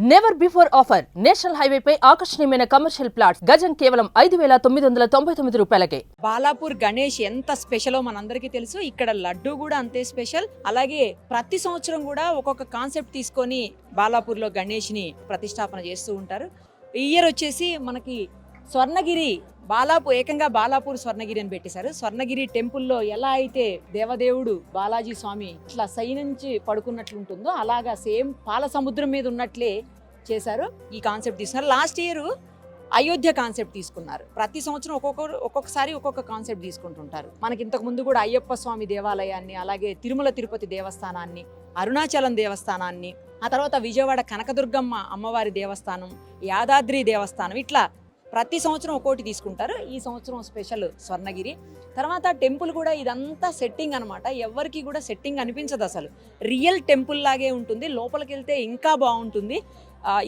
Never before offer national highway పై ఆకర్షణీయమైన commercial plots గజం కేవలం 5,999 రూపాయలకే. బాలాపూర్ గణేష్ ఎంత స్పెషలో మనందరికీ తెలుసు. ఇక్కడ లడ్డు కూడా అంతే స్పెషల్. అలాగే ప్రతి సంవత్సరం కూడా ఒక్కొక్క కాన్సెప్ట్ తీసుకొని బాలాపూర్లో గణేష్ని ప్రతిష్టాపన చేస్తూ ఉంటారు. ఈ ఇయర్ వచ్చేసి మనకి స్వర్ణగిరి ఏకంగా బాలాపూర్ స్వర్ణగిరి అని పెట్టేశారు. స్వర్ణగిరి టెంపుల్లో ఎలా అయితే దేవదేవుడు బాలాజీ స్వామి ఇట్లా సైనించి పడుకున్నట్లు ఉంటుందో అలాగా సేమ్ పాల సముద్రం మీద ఉన్నట్లే చేశారు. ఈ కాన్సెప్ట్ తీసుకున్నారు. లాస్ట్ ఇయర్ అయోధ్య కాన్సెప్ట్ తీసుకున్నారు. ప్రతి సంవత్సరం ఒక్కొక్కసారి ఒక్కొక్క కాన్సెప్ట్ తీసుకుంటుంటారు. మనకి ఇంతకు ముందు కూడా అయ్యప్ప స్వామి దేవాలయాన్ని, అలాగే తిరుమల తిరుపతి దేవస్థానాన్ని, అరుణాచలం దేవస్థానాన్ని, ఆ తర్వాత విజయవాడ కనకదుర్గమ్మ అమ్మవారి దేవస్థానం, యాదాద్రి దేవస్థానం, ఇట్లా ప్రతి సంవత్సరం ఒక్కోటి తీసుకుంటారు. ఈ సంవత్సరం స్పెషల్ స్వర్ణగిరి. తర్వాత టెంపుల్ కూడా ఇదంతా సెట్టింగ్ అనమాట. ఎవరికి కూడా సెట్టింగ్ అనిపించదు, అసలు రియల్ టెంపుల్ లాగే ఉంటుంది. లోపలికి వెళ్తే ఇంకా బాగుంటుంది.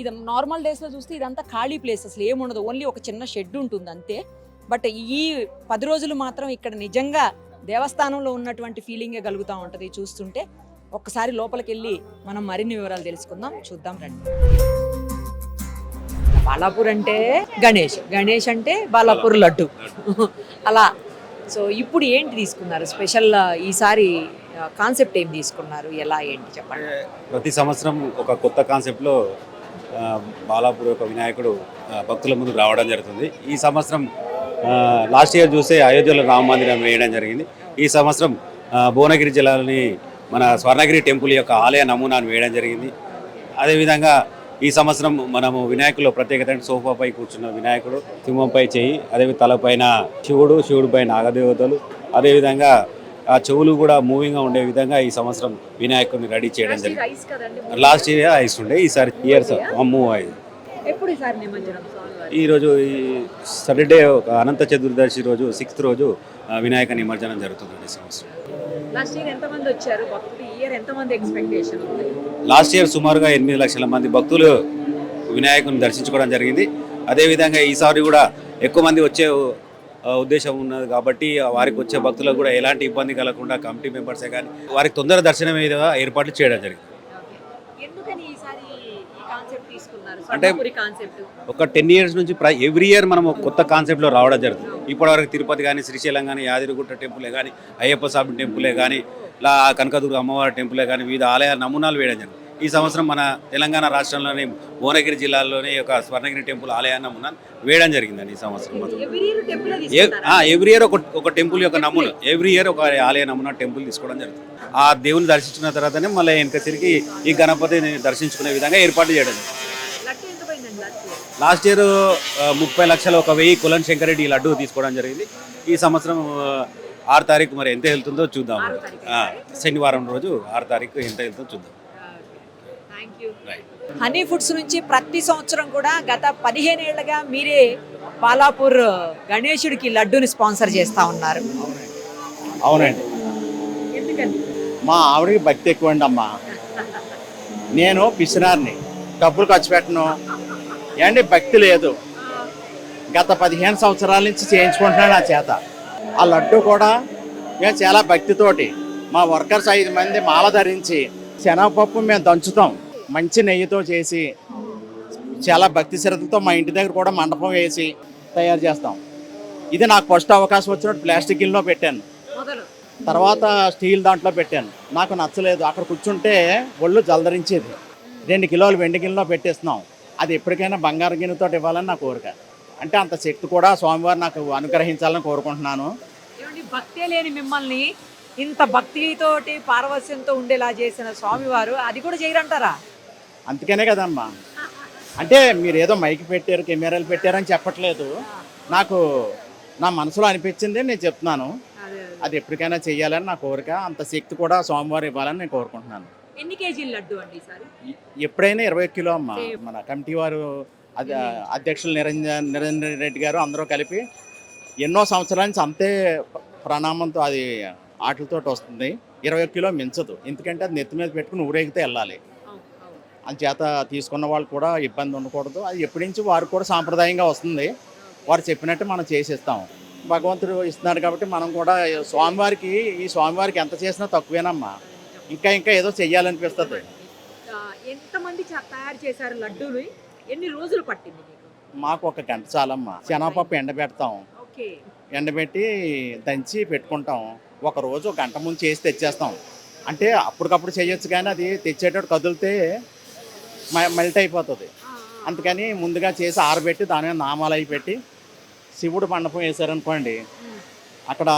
ఇది నార్మల్ డేస్లో చూస్తే ఇదంతా ఖాళీ ప్లేస్, అసలు ఏముండదు, ఓన్లీ ఒక చిన్న షెడ్ ఉంటుంది అంతే. బట్ ఈ 10 రోజులు మాత్రం ఇక్కడ నిజంగా దేవస్థానంలో ఉన్నటువంటి ఫీలింగే కలుగుతూ ఉంటుంది చూస్తుంటే. ఒక్కసారి లోపలికి వెళ్ళి మనం మరిన్ని వివరాలు తెలుసుకుందాం, చూద్దాం రండి. బాలాపూర్ అంటే గణేష్ అంటే బాలాపూర్ లడ్డు అలా. సో ఇప్పుడు ఏంటి తీసుకున్నారు స్పెషల్ ఈసారి కాన్సెప్ట్ ఏం తీసుకున్నారు, ఎలా ఏంటి చెప్పండి. ప్రతి సంవత్సరం ఒక కొత్త కాన్సెప్ట్లో బాలాపూర్ యొక్క వినాయకుడు భక్తుల ముందుకు రావడం జరుగుతుంది. ఈ సంవత్సరం లాస్ట్ ఇయర్ చూస్తే అయోధ్యలో రామ మందిరం వేయడం జరిగింది. ఈ సంవత్సరం భువనగిరి జిల్లాలోని మన స్వర్ణగిరి టెంపుల్ యొక్క ఆలయ నమూనాను వేయడం జరిగింది. అదేవిధంగా ఈ సంవత్సరం మనము వినాయకుల్లో ప్రత్యేకత సోఫాపై కూర్చున్న వినాయకుడు, సింహంపై చేయి, అదే తలపైన శివుడిపై నాగదేవతలు, అదేవిధంగా ఆ చెవులు కూడా మూవింగ్గా ఉండే విధంగా ఈ సంవత్సరం వినాయకుడిని రెడీ చేయడం జరిగింది. లాస్ట్ ఇయర్ ఐస్ ఉండే, ఈసారి ఇయర్స్ మూవ్ అయింది. ఈరోజు ఈ సాటర్డే అనంత చతుర్దశి రోజు 6th రోజు వినాయక నిమజ్జనం జరుగుతుంది. ఈ సంవత్సరం లాస్ట్ ఇయర్ సుమారుగా 8 లక్షల మంది భక్తులు వినాయకుని దర్శించుకోవడం జరిగింది. అదేవిధంగా ఈసారి కూడా ఎక్కువ మంది వచ్చే ఉద్దేశం ఉన్నది కాబట్టి వారికి వచ్చే భక్తులకు కూడా ఎలాంటి ఇబ్బంది కలగకుండా కమిటీ మెంబర్సే కానీ వారికి తొందర దర్శనం విధంగా ఏర్పాట్లు చేయడం జరిగింది. అంటే ఒక 10 years నుంచి ఎవ్రీ ఇయర్ మనం కొత్త కాన్సెప్ట్లో రావడం జరుగుతుంది. ఇప్పటివరకు తిరుపతి కానీ, శ్రీశైలం కానీ, యాదగిరిగుట్ట టెంపులే కానీ, అయ్యప్ప స్వామి టెంపులే కానీ, ఇలా కనకదుర్గ అమ్మవారి టెంపులే కానీ, వివిధ ఆలయ నమూనాలు వేయడం జరిగింది. ఈ సంవత్సరం మన తెలంగాణ రాష్ట్రంలోని భువనగిరి జిల్లాలోని ఒక స్వర్ణగిరి టెంపుల్ ఆలయ నమూనా వేయడం జరిగిందండి. ఈ సంవత్సరం ఎవ్రీ ఇయర్ ఒక టెంపుల్ యొక్క నమూనా, ఎవ్రీ ఇయర్ ఒక ఆలయ నమూనా టెంపుల్ తీసుకోవడం జరుగుతుంది. ఆ దేవుని దర్శించిన తర్వాతనే మళ్ళీ వెనక తిరిగి ఈ గణపతిని దర్శించుకునే విధంగా ఏర్పాటు చేయడం జరిగింది. లాస్ట్ ఇయర్ 30 లక్షల 1000 కులన్ శంకరెడ్డి లడ్డు తీసుకోవడం జరిగింది. ఈ సంవత్సరం 6 తారీఖు మరి ఎంత వెళ్తుందో చూద్దాం. శనివారం రోజు 6 తారీఖు ఎంత వెళ్తుందో చూద్దాం. హనీ ఫుడ్స్ నుంచి ప్రతి సంవత్సరం కూడా గత 15 ఏళ్లుగా మీరే బాలాపూర్ గణేశుడికి లడ్డూని స్పాన్సర్ చేస్తూ ఉన్నారు. అవునండి, మా ఆవిడకి భక్తి ఎక్కువ అండి అమ్మా. నేను పిసినారిని, డబ్బులు ఖర్చు పెట్టను ఏంటి, భక్తి లేదు. గత 15 సంవత్సరాల నుంచి చేయించుకుంటున్నాను నా చేత. ఆ లడ్డు కూడా మేము చాలా భక్తితోటి మా వర్కర్స్ 5 మంది మాల ధరించి శనగపప్పు మేము దంచుతాం, మంచి నెయ్యితో చేసి చాలా భక్తి శ్రద్ధతో మా ఇంటి దగ్గర కూడా మండపం వేసి తయారు చేస్తాం. ఇది నాకు ఫస్ట్ అవకాశం వచ్చినట్టు ప్లాస్టిక్ గిన్నెలో పెట్టాను, తర్వాత స్టీల్ దాంట్లో పెట్టాను. నాకు నచ్చలేదు, అక్కడ కూర్చుంటే ఒళ్ళు జలదరించేది. 2 కిలోలు వెండి గిన్నెలో పెట్టేస్తున్నాం. అది ఎప్పటికైనా బంగారు గిన్నెతో ఇవ్వాలని నా కోరిక. అంటే అంత శక్తి కూడా స్వామివారు నాకు అనుగ్రహించాలని కోరుకుంటున్నాను. భక్తే లేని మిమ్మల్ని ఇంత భక్తితోటి పారవస్యంతో ఉండేలా చేసిన స్వామివారు అది కూడా చేయరంటారా? అందుకనే కదమ్మా, అంటే మీరు ఏదో మైక్ పెట్టారు, కెమెరాలు పెట్టారని చెప్పట్లేదు. నాకు నా మనసులో అనిపించింది నేను చెప్తున్నాను. అది ఎప్పటికైనా చెయ్యాలని నా కోరిక. అంత శక్తి కూడా స్వామివారు ఇవ్వాలని నేను కోరుకుంటున్నాను. ఎన్ని కేజీల లడ్డు అండి ఈసారి? ఎప్పుడైనా 20 కిలో అమ్మ. మన కమిటీ వారు అధ్యక్షులు నిరంజన్ రెడ్డి గారు అందరూ కలిపి ఎన్నో సంవత్సరాల నుంచి అంతే ప్రణామంతో అది ఆటలతో వస్తుంది. 20 కిలో మించదు, ఎందుకంటే అది నెత్తి మీద పెట్టుకుని ఊరేగితే వెళ్ళాలి. అందుచేత తీసుకున్న వాళ్ళు కూడా ఇబ్బంది ఉండకూడదు. అది ఎప్పటి నుంచి వారు కూడా సాంప్రదాయంగా వస్తుంది. వారు చెప్పినట్టు మనం చేసిస్తాం. భగవంతుడు ఇస్తున్నాడు కాబట్టి మనం కూడా ఈ స్వామివారికి ఎంత చేసినా తక్కువేనమ్మా. ఇంకా ఏదో చెయ్యాలనిపిస్తుంది. ఎంతమంది తయారు చేశారు లడ్డూలు? ఎన్ని రోజులు పట్టింది మీకు? మాకు ఒక గంట చాలమ్మా. శనగపప్పు ఎండబెడతాం, ఓకే. ఎండబెట్టి దంచి పెట్టుకుంటాం. ఒక రోజు ఒక గంట ముందు చేసి తెచ్చేస్తాం. అంటే అప్పటికప్పుడు చేయొచ్చు, కానీ అది తెచ్చేటప్పుడు కదిలితే మెల్ట్ అయిపోతుంది. అందుకని ముందుగా చేసి ఆరబెట్టి దాని మీద నామాలు అవి పెట్టి, శివుడు మండపం వేశారనుకోండి, అక్కడ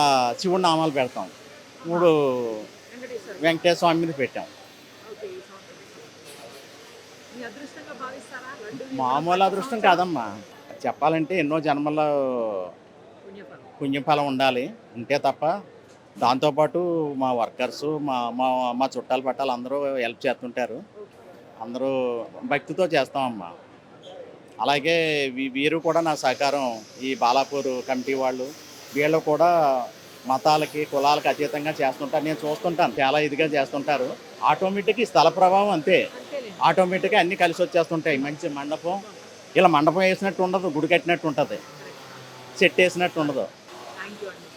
శివుడు నామాలు పెడతాం. 3 వెంకటేశ్వర స్వామి మీద పెట్టాం. మామూలు అదృష్టం కాదమ్మా. చెప్పాలంటే ఎన్నో జన్మల పుణ్యఫలం ఉండాలి, ఉంటే తప్ప. దాంతోపాటు మా వర్కర్సు, మా మా మా చుట్టాలు పట్టాలు అందరూ హెల్ప్ చేస్తుంటారు. అందరూ భక్తితో చేస్తామమ్మా. అలాగే వీరు కూడా నా సహకారం, ఈ బాలాపూర్ కమిటీ వాళ్ళు, వీళ్ళు కూడా మతాలకి కులాలకి అతీతంగా చేస్తుంటారు. నేను చూస్తుంటాను, చాలా ఇదిగా చేస్తుంటారు. ఆటోమేటిక్ ఈ స్థల ప్రభావం అంతే, ఆటోమేటిక్గా అన్నీ కలిసి వచ్చేస్తుంటాయి. మంచి మండపం, ఇలా మండపం వేసినట్టు ఉండదు, గుడి కట్టినట్టు ఉంటుంది, సెట్ వేసినట్టు ఉండదు. థ్యాంక్ యూ అండి.